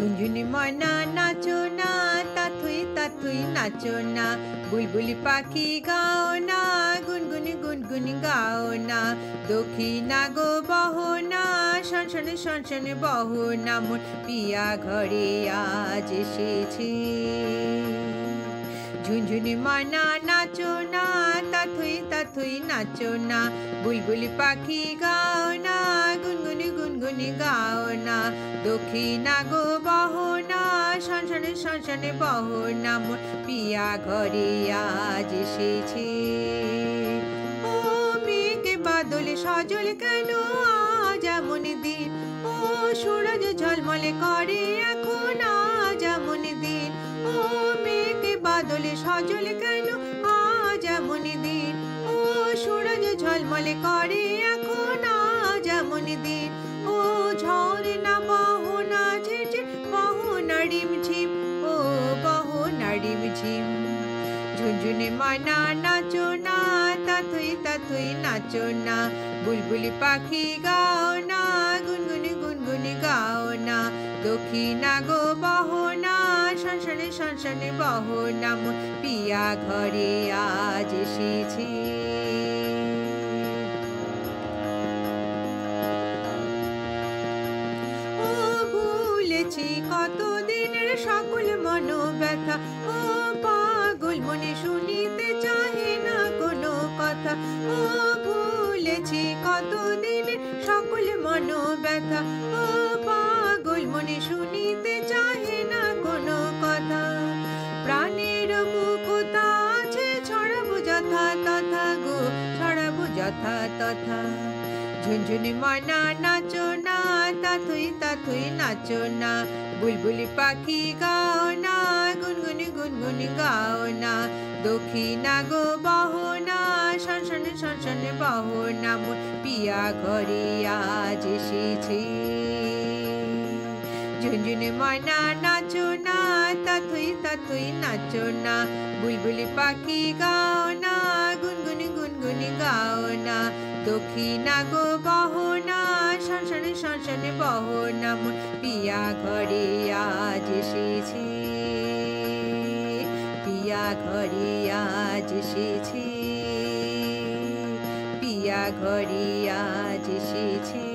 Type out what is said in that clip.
ঝুনঝুনি ময়না নাচো না, তাথুই তাথুই নাচো না, বুলবুলি পাখি গাও না, গুনগুনি গুনগুনি গাও না, দক্ষিণা গো বহো না, শনশনে শনশনে বহো না, মোর পিয়া ঘরে আজ এসেছে। ঝুনঝুনি ময়না নাচো না, তাথুই তাথুই নাচো না, বুলবুলি পাখি গাও না, গুনগুনি গুনগুনি গাও না, দক্ষিণা গো বহো না, শনশনে শনশনে বহো না, মোর পিয়া ঘরে আজ এসেছে। ও মেঘে বাদলে সজল কেন আজ এমন দিন, ও সূরজ ঝলমলে করে এখন আজ এমন দিন, ও মেঘে বাদলে সজল কেন আজ এমন দিন, ও সূরজ ঝলমলে করে এখন আজ এমন দিন, ও ঝর্ণা বহো না ঝিরঝির বহো না রিমঝিম, ও বহো না রিমঝিম। ঝুনঝুনি ময়না নাচো না, তাথুই তাথুই নাচো না, বুলবুলি পাখি গাও না, গুনগুনি গুনগুনি গাও না, দক্ষিণা গো বহো না, শনশনে শনশনে বহো না, মোর পিয়া ঘরে আজ এসেছে। ও ভুলেছি কতদিনের সকল মনোব্যথা, ও পাগল মনে শুনিতে চাহে না কোনো কথা, ও ভুলেছি কতদিনের সকল মনোব্যথা, ও পাগল মনে শুনিতে চাহে না কোনো কথা, প্রাণের মুখতা আছে ছড়াবো যথা তথা গো, ছড়াবো যথা তথা। ঝুনঝুনি ময়না নাচো না, তাথুই তাথুই নাচো না, বুলবুলি পাখি গাও না, গুনগুনি গুনগুনি গাও না, দক্ষিণা গো বহো না, শনশনে শনশনে বহো না, মোর পিয়া ঘরে আজ এসেছে। ঝুনঝুনি ময়না নাচো না, তাথুই তাথুই নাচো না, বুলবুলি পাখি গাও না, গুনগুনি গুনগুনি গাও না, দক্ষিণা গো বহো না, শনশনে শনশনে বহো না, মোর পিয়া ঘরে আজ এসেছে, পিয়া ঘরে আজ এসেছে, পিয়া ঘরে আজ এসেছে।